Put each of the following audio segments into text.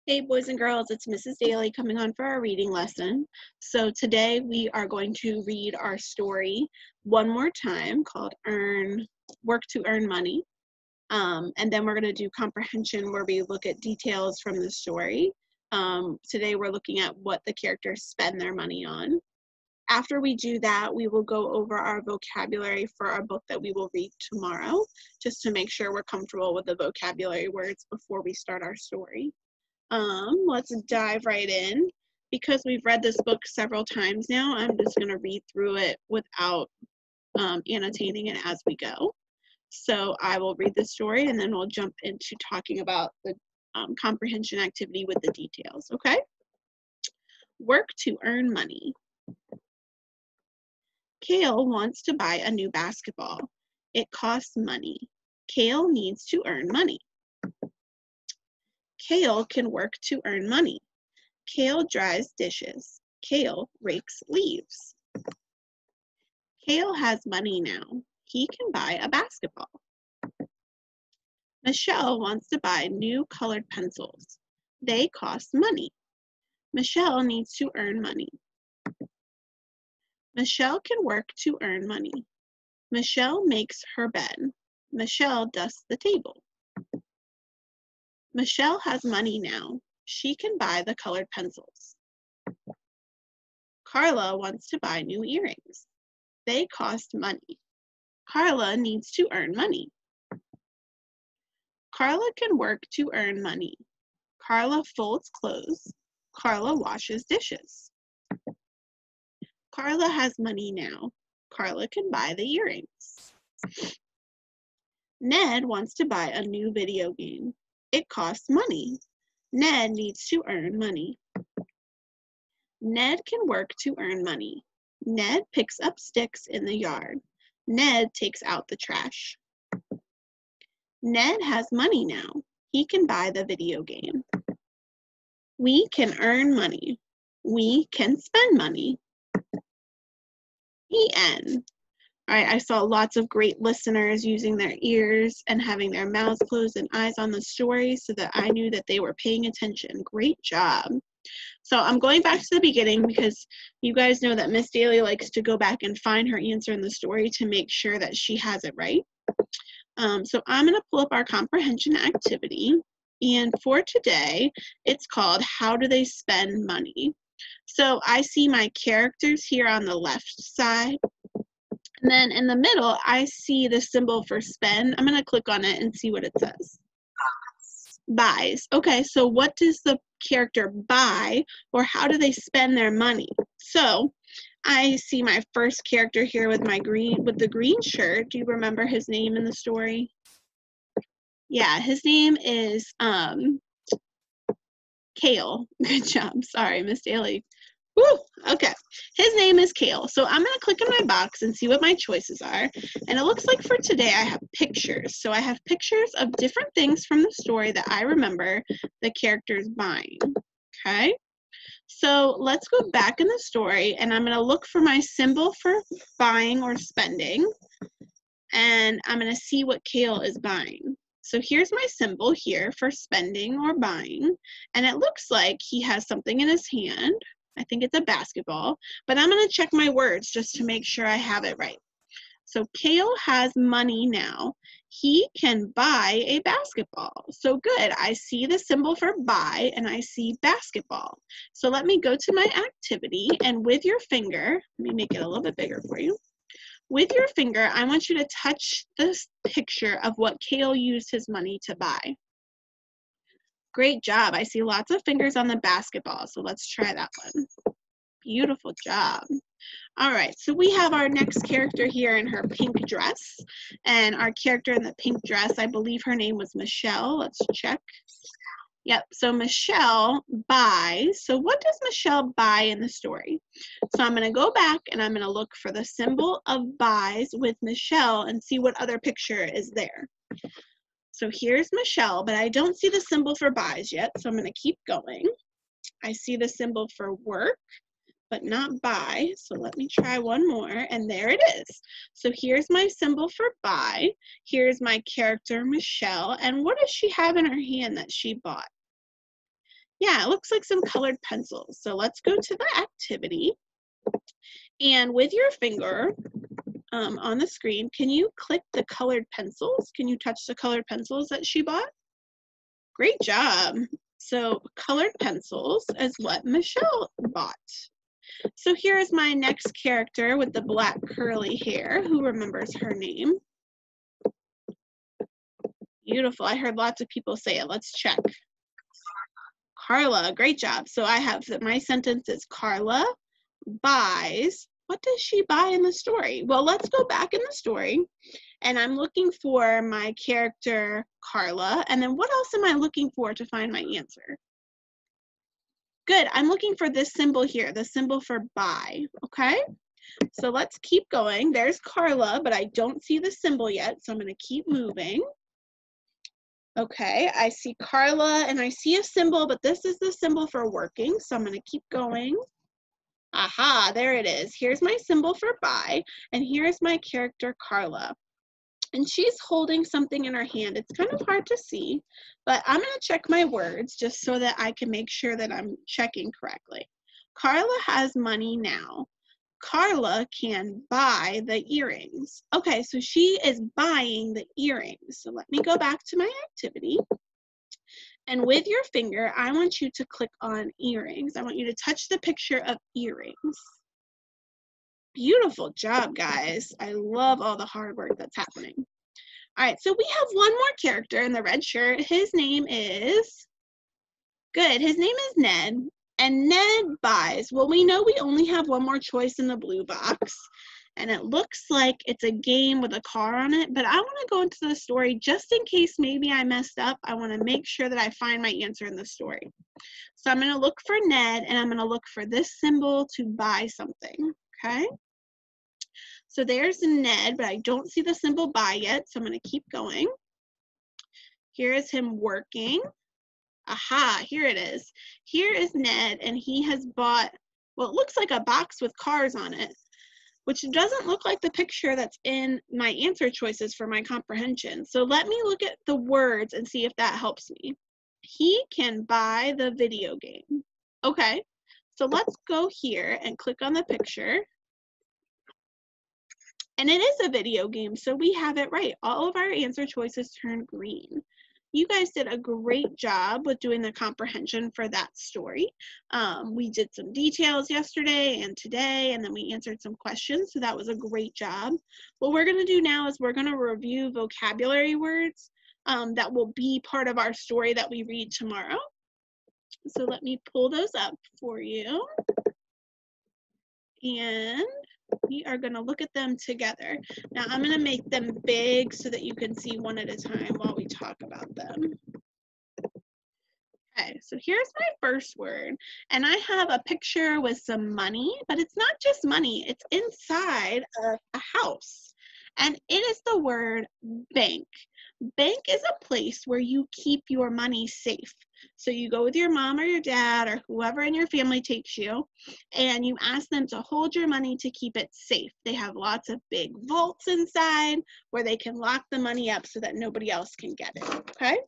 Hey boys and girls, it's Mrs. Daly coming on for our reading lesson. So today we are going to read our story one more time called Work to Earn Money. And then we're going to do comprehension where we look at details from the story. Today we're looking at what the characters spend their money on. After we do that, we will go over our vocabulary for our book that we will read tomorrow, just to make sure we're comfortable with the vocabulary words before we start our story. Let's dive right in. Because we've read this book several times now, I'm just going to read through it without annotating it as we go. So I will read the story and then we'll jump into talking about the comprehension activity with the details, okay? Work to earn money. Kale wants to buy a new basketball. It costs money. Kale needs to earn money. Kale can work to earn money. Kale dries dishes. Kale rakes leaves. Kale has money now. He can buy a basketball. Michelle wants to buy new colored pencils. They cost money. Michelle needs to earn money. Michelle can work to earn money. Michelle makes her bed. Michelle dusts the table. Michelle has money now. She can buy the colored pencils. Carla wants to buy new earrings. They cost money. Carla needs to earn money. Carla can work to earn money. Carla folds clothes. Carla washes dishes. Carla has money now. Carla can buy the earrings. Ned wants to buy a new video game. It costs money. Ned needs to earn money. Ned can work to earn money. Ned picks up sticks in the yard. Ned takes out the trash. Ned has money now. He can buy the video game. We can earn money. We can spend money. The end. All right, I saw lots of great listeners using their ears and having their mouths closed and eyes on the story so that I knew that they were paying attention. Great job. So I'm going back to the beginning because you guys know that Miss Daly likes to go back and find her answer in the story to make sure that she has it right. So I'm going to pull up our comprehension activity. And for today, it's called How Do They Spend Money? So I see my characters here on the left side. And then in the middle, I see the symbol for spend. I'm going to click on it and see what it says. Buys. Okay, so what does the character buy, or how do they spend their money? So I see my first character here with the green shirt. Do you remember his name in the story? Yeah, his name is Kale. Good job. Sorry, Miss Daly. Woo, okay. His name is Kale. So I'm going to click in my box and see what my choices are. And it looks like for today I have pictures. So I have pictures of different things from the story that I remember the characters buying. Okay. So let's go back in the story and I'm going to look for my symbol for buying or spending. And I'm going to see what Kale is buying. So here's my symbol here for spending or buying. And it looks like he has something in his hand. I think it's a basketball, but I'm going to check my words just to make sure I have it right. So Kale has money now. He can buy a basketball. So good. I see the symbol for buy and I see basketball. So let me go to my activity and with your finger, let me make it a little bit bigger for you. With your finger, I want you to touch this picture of what Kale used his money to buy. Great job. I see lots of fingers on the basketball, so let's try that one. Beautiful job. All right, so we have our next character here in her pink dress, and our character in the pink dress, I believe her name was Michelle. Let's check. Yep, so Michelle buys. So what does Michelle buy in the story? So I'm going to go back and I'm going to look for the symbol of buys with Michelle and see what other picture is there. So here's Michelle, but I don't see the symbol for buys yet, so I'm going to keep going. I see the symbol for work, but not buy, so let me try one more, and there it is. So here's my symbol for buy. Here's my character, Michelle, and what does she have in her hand that she bought? Yeah, it looks like some colored pencils. So let's go to the activity. And with your finger on the screen, can you click the colored pencils? Can you touch the colored pencils that she bought? Great job. So colored pencils is what Michelle bought. So here is my next character with the black curly hair. Who remembers her name? Beautiful. I heard lots of people say it. Let's check. Carla. Great job. So I have my sentence is Carla buys. What does she buy in the story? Well, let's go back in the story. And I'm looking for my character, Carla. And then what else am I looking for to find my answer? Good. I'm looking for this symbol here, the symbol for buy. Okay. So let's keep going. There's Carla, but I don't see the symbol yet. So I'm going to keep moving. Okay. I see Carla and I see a symbol, but this is the symbol for working. So I'm going to keep going. Aha, there it is. Here's my symbol for buy. And here's my character, Carla. And she's holding something in her hand. It's kind of hard to see, but I'm going to check my words just so that I can make sure that I'm checking correctly. Carla has money now. Carla can buy the earrings. Okay, so she is buying the earrings. So let me go back to my activity. And with your finger, I want you to click on earrings. I want you to touch the picture of earrings. Beautiful job, guys. I love all the hard work that's happening. All right, so we have one more character in the red shirt. His name is, good, his name is Ned. And Ned buys. Well, we know we only have one more choice in the blue box. And it looks like it's a game with a car on it. But I want to go into the story just in case maybe I messed up. I want to make sure that I find my answer in the story. So I'm going to look for Ned, and I'm going to look for this symbol to buy something. Okay. So there's Ned, but I don't see the symbol buy yet, so I'm going to keep going. Here is him working. Aha, here it is. Here is Ned, and he has bought, well, it looks like a box with cars on it, which doesn't look like the picture that's in my answer choices for my comprehension. So let me look at the words and see if that helps me. He can buy the video game. Okay, so let's go here and click on the picture. And it is a video game, so we have it right. All of our answer choices turn green. You guys did a great job with doing the comprehension for that story. We did some details yesterday and today, and then we answered some questions, so that was a great job. What we're gonna do now is we're gonna review vocabulary words that will be part of our story that we read tomorrow. So let me pull those up for you. And we are going to look at them together. Now I'm going to make them big so that you can see one at a time while we talk about them. Okay, so here's my first word, and I have a picture with some money, but it's not just money, it's inside of a house, and it is the word bank. Bank is a place where you keep your money safe. So you go with your mom or your dad or whoever in your family takes you, and you ask them to hold your money to keep it safe. They have lots of big vaults inside where they can lock the money up so that nobody else can get it, okay?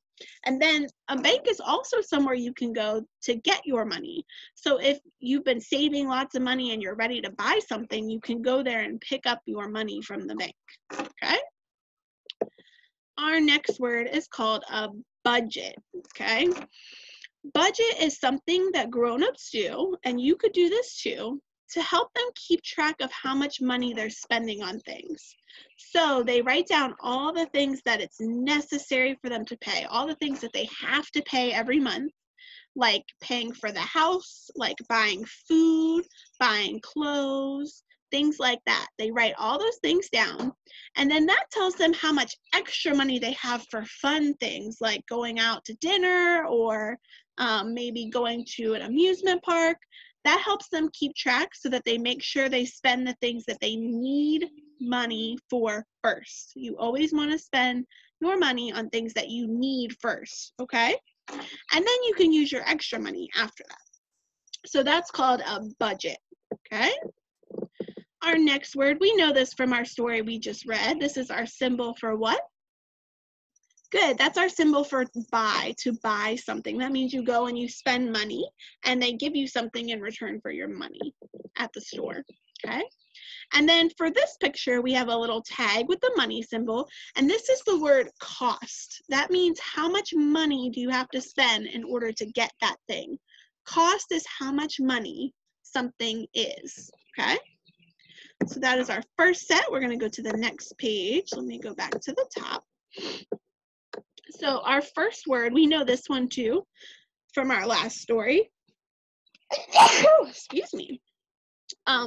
And then a bank is also somewhere you can go to get your money. So if you've been saving lots of money and you're ready to buy something, you can go there and pick up your money from the bank, okay? Our next word is called a budget, okay? Budget is something that grown-ups do, and you could do this too, to help them keep track of how much money they're spending on things. So they write down all the things that it's necessary for them to pay, all the things that they have to pay every month, like paying for the house, like buying food, buying clothes, things like that. They write all those things down, and then that tells them how much extra money they have for fun things like going out to dinner or maybe going to an amusement park. That helps them keep track so that they make sure they spend the things that they need money for first. You always want to spend your money on things that you need first, okay? And then you can use your extra money after that. So that's called a budget, okay? Our next word, we know this from our story we just read. This is our symbol for what? Good, that's our symbol for buy, to buy something. That means you go and you spend money and they give you something in return for your money at the store, okay? And then for this picture, we have a little tag with the money symbol, and this is the word cost. That means how much money do you have to spend in order to get that thing. Cost is how much money something is, okay? So that is our first set. We're going to go to the next page. Let me go back to the top. So our first word, we know this one too from our last story. Excuse me.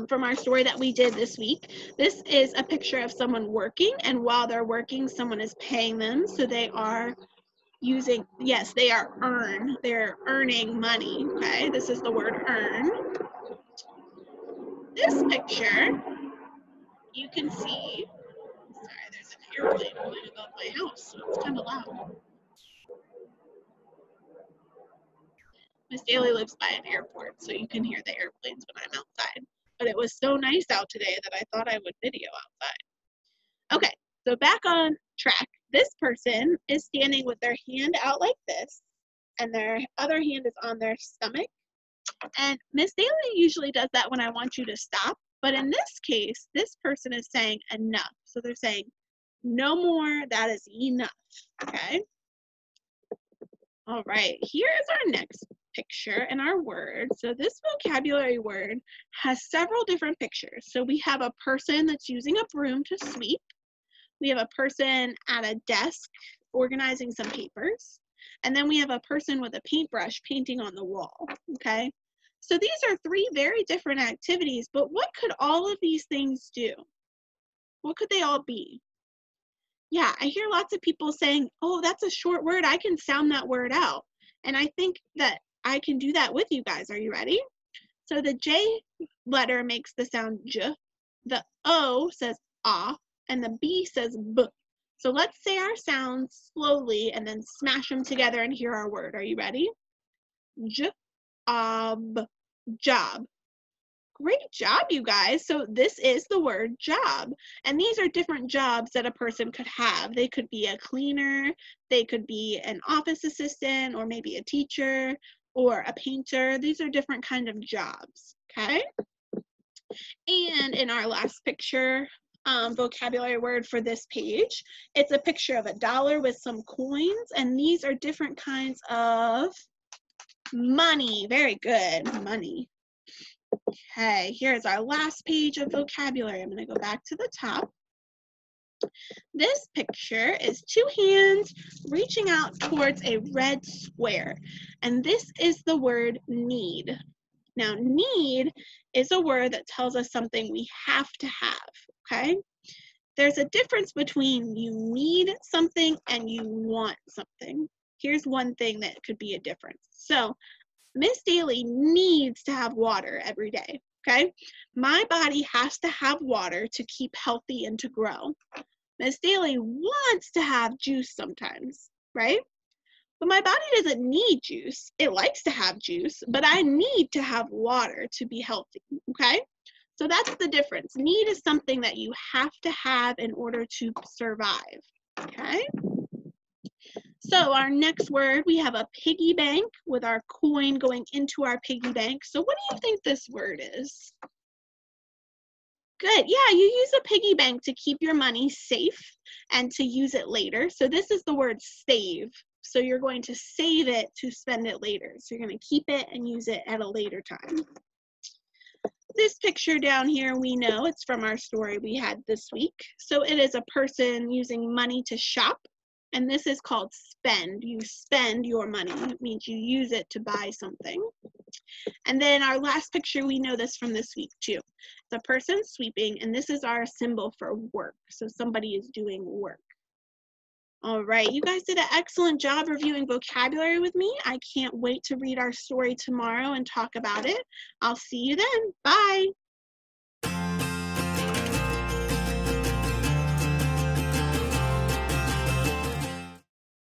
From our story that we did this week. This is a picture of someone working, and while they're working, someone is paying them. So they are using, yes, they are they're earning money, okay? This is the word earn. This picture, you can see, sorry, there's an airplane flying above my house, so it's kind of loud. Miss Daly lives by an airport, so you can hear the airplanes when I'm outside. But it was so nice out today that I thought I would video outside. Okay, so back on track. This person is standing with their hand out like this, and their other hand is on their stomach. And Miss Daly usually does that when I want you to stop, but in this case, this person is saying enough. So they're saying, no more, that is enough, okay? All right, here is our next picture and our word. So this vocabulary word has several different pictures. So we have a person that's using a broom to sweep. We have a person at a desk organizing some papers. And then we have a person with a paintbrush painting on the wall, okay? So these are three very different activities, but what could all of these things do? What could they all be? Yeah, I hear lots of people saying, oh, that's a short word. I can sound that word out. And I think that I can do that with you guys. Are you ready? So the J letter makes the sound J, the O says ah, and the B says B. So let's say our sounds slowly and then smash them together and hear our word. Are you ready? Job. Job. Great job, you guys. So this is the word job. And these are different jobs that a person could have. They could be a cleaner, they could be an office assistant, or maybe a teacher, or a painter. These are different kind of jobs, okay? And in our last picture, vocabulary word for this page, it's a picture of a dollar with some coins, and these are different kinds of money. Very good, money. Okay, here's our last page of vocabulary. I'm going to go back to the top. This picture is two hands reaching out towards a red square, and this is the word need. Now, need is a word that tells us something we have to have, okay? There's a difference between you need something and you want something. Here's one thing that could be a difference. So, Miss Daly needs to have water every day, okay? My body has to have water to keep healthy and to grow. Miss Daly wants to have juice sometimes, right? But my body doesn't need juice. It likes to have juice, but I need to have water to be healthy, okay? So that's the difference. Need is something that you have to have in order to survive, okay? So our next word, we have a piggy bank with our coin going into our piggy bank. So what do you think this word is? Good, yeah, you use a piggy bank to keep your money safe and to use it later. So this is the word save. So you're going to save it to spend it later. So you're going to keep it and use it at a later time. This picture down here, we know it's from our story we had this week. So it is a person using money to shop. And this is called spend. You spend your money. It means you use it to buy something. And then our last picture, we know this from this week too. It's a person sweeping, and this is our symbol for work. So somebody is doing work. All right, you guys did an excellent job reviewing vocabulary with me. I can't wait to read our story tomorrow and talk about it. I'll see you then. Bye.